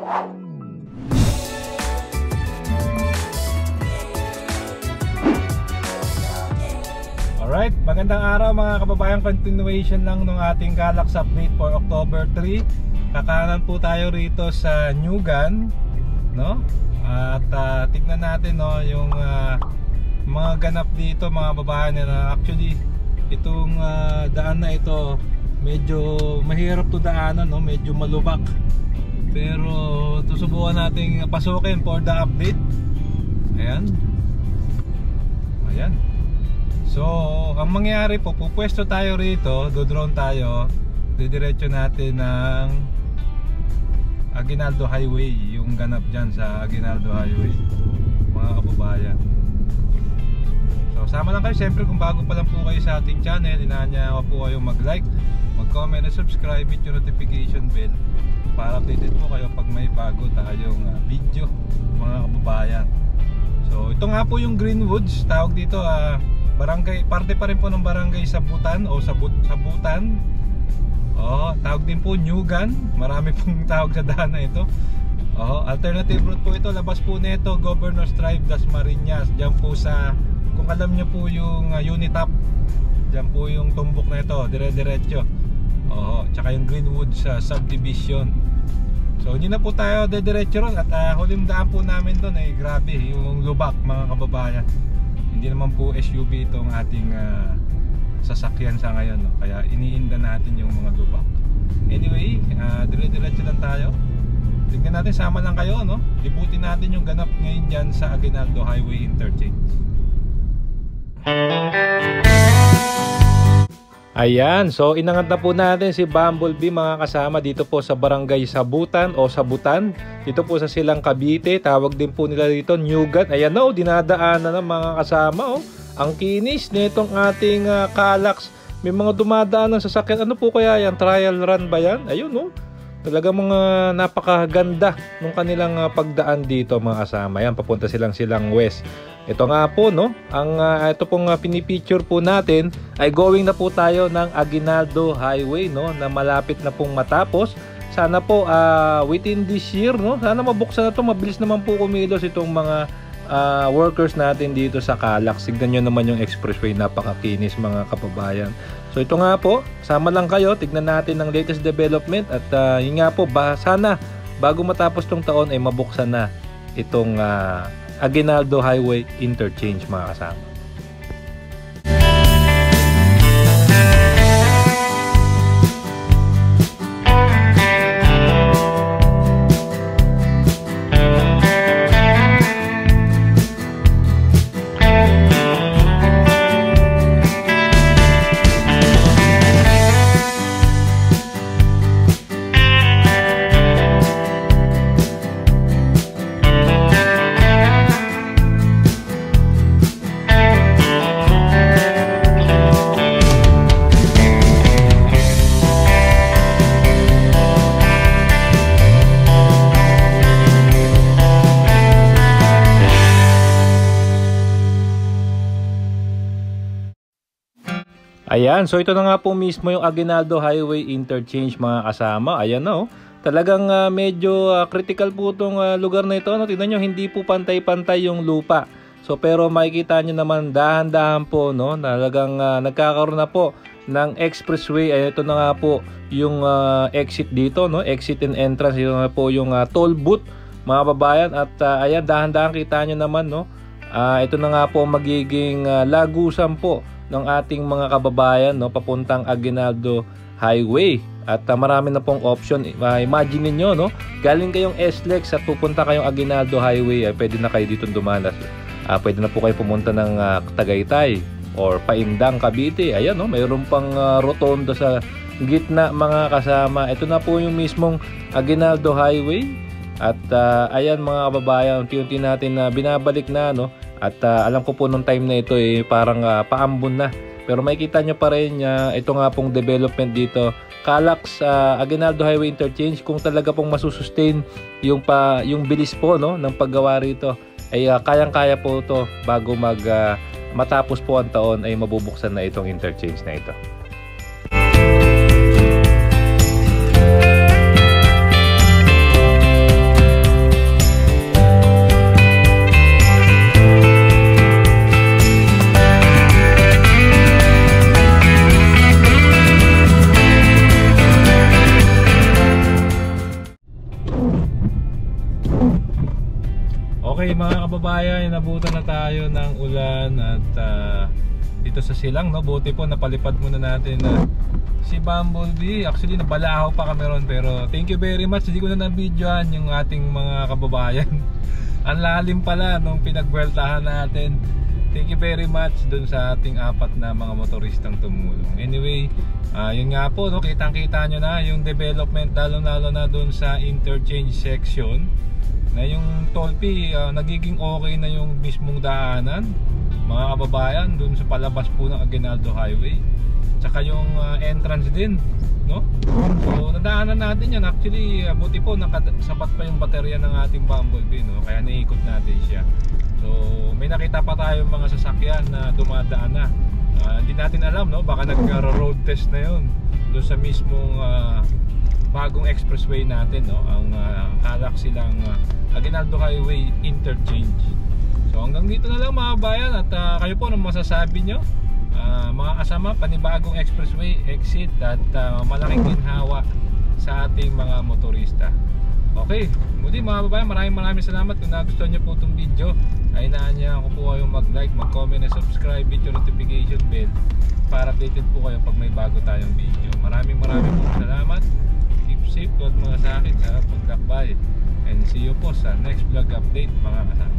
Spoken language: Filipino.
Alright, magandang araw mga kababayan. Continuation lang ng ating Calax update for October 3. Kakanan po tayo rito sa Nyugan, no? At tignan natin, no, yung mga ganap dito mga kababayan. Na actually itong daan na ito medyo mahirap to daanan, no? Medyo malubak. Pero susubukan nating pasukin for the update. Ayan. Ayan. So, ang mangyayari po, pupwesto tayo rito, do-drone tayo, didiretso natin ng Aguinaldo Highway, yung ganap dyan sa Aguinaldo Highway, mga kababayan. So, sama lang kayo, siyempre kung bago pa lang po kayo sa ating channel, inaanyayahan ko po kayong mag-like, mag-comment at subscribe, hit yung notification bell para updated po kayo pag may bago tayong video, mga kababayan. So, ito nga po yung Greenwoods, tawag dito barangay, parte pa rin po ng barangay Sabutan o Sabutan. Tawag din po Nyugan. Marami pong tawag sa daan na ito. Alternative route po ito. Labas po nito Governor's Drive, Dasmariñas. Diyan po sa, kung alam nyo po yung Unitap, diyan po yung tumbok na ito, dire-diretso. Tsaka yung Greenwood sa subdivision. So hindi na po tayo diretso ron. At huling daan po namin doon ay grabe, yung lubak mga kababayan. Hindi naman po SUV itong ating sasakyan sa ngayon, no? Kaya iniinda natin yung mga lubak. Anyway, dire-diretso lang tayo. Tignan natin, sama lang kayo, no? Libutin natin yung ganap ngayon dyan sa Aguinaldo Highway Interchange. Ayan, so inangat na po natin si Bumblebee mga kasama dito po sa barangay Sabutan o Sabutan. Dito po sa Silang Cavite, tawag din po nila dito Nyugan. Ayan na, dinadaanan ng mga kasama. Ang kinis nitong ating Calax. May mga dumadaan ng sasakyan. Ano po kaya yan? Trial run ba yan? Ayun, talaga mga napakaganda nung kanilang pagdaan dito mga kasama. Yan, papunta Silang West. Ito nga po, no, ito pong pinipicture po natin ay going na po tayo ng Aguinaldo Highway, no, na malapit na pong matapos. Sana po within this year, no, sana mabuksan na to. Mabilis naman po kumilos itong mga workers natin dito sa Calax. Tignan nyo naman yung expressway, napakakinis mga kababayan. So ito nga po, sama lang kayo, tignan natin ang latest development. At yun nga po, sana bago matapos tong taon ay mabuksan na itong Aguinaldo Highway Interchange mga kasama. Ayan, so ito na nga po mismo yung Aguinaldo Highway Interchange mga kasama. Ayan na, talagang medyo critical po itong lugar na ito. Tignan nyo, hindi po pantay-pantay yung lupa. So pero makikita nyo naman dahan-dahan po, no? Talagang nagkakaroon na po ng expressway. Ayan, ito na nga po yung exit dito, no? Exit and entrance. Ito na po yung toll booth mga babayan. At ayan, dahan-dahan kita nyo naman, no? Ito na nga po magiging lagusan po ng ating mga kababayan, no, papuntang Aguinaldo Highway. At marami na pong option. Imagine niyo, no, galing kayong SLEX at pupunta kayong Aguinaldo Highway, pwede na kayo dito dumanas. Pwede na po kayo pumunta ng Tagaytay or Paindang, Cavite. Ayan, no, mayroon pang rotonda sa gitna mga kasama. Ito na po yung mismong Aguinaldo Highway. At ayan mga kababayan, unti-unti natin binabalik na, no. At alam ko po nung time na ito parang paambon na. Pero makikita nyo pa rin ito nga pong development dito. Calax Aguinaldo Highway Interchange, kung talaga pong masusustain yung bilis po, no, ng paggawa rito, ay kayang-kaya po ito bago matapos po ang taon ay mabubuksan na itong interchange na ito. Okay mga kababayan, nabutan na tayo ng ulan at dito sa silang, no? Buti po napalipad muna natin si Bumblebee. Actually nabalaho pa kami ron, pero thank you very much. Hindi ko na na-videohan yung ating mga kababayan. Ang lalim pala nung pinagbueltahan natin. Thank you very much dun sa ating apat na mga motoristang tumulong. Anyway, yun nga po, no? Kitang-kita nyo na yung development, lalo na dun sa interchange section, na yung toll fee, nagiging okay na yung mismong daanan, mga kababayan, dun sa palabas po ng Aguinaldo Highway. Tsaka yung entrance din, no? So nadaanan natin yan. Actually buti po nakasapat pa yung baterya ng ating Bumblebee, no? Kaya naikot natin siya. So may nakita pa tayong mga sasakyan na dumadaan na. Hindi natin alam, no? Baka nag-road test na yun doon sa mismong bagong expressway natin, no? Ang kalak silang Aguinaldo Highway Interchange. So hanggang dito na lang mga bayan. At kayo po, anong masasabi nyo? Mga kasama, panibagong expressway exit at malaking ginhawa sa ating mga motorista. Okay, muli mga babayan, maraming salamat. Kung nagustuhan nyo po itong video, ay naan ko po kayong mag-like, mag-comment at subscribe, video notification bell para updated po kayo pag may bago tayong video. Maraming po salamat. Keep safe, huwag mga sakit sa paglakbay, and see you po sa next vlog update mga kasama.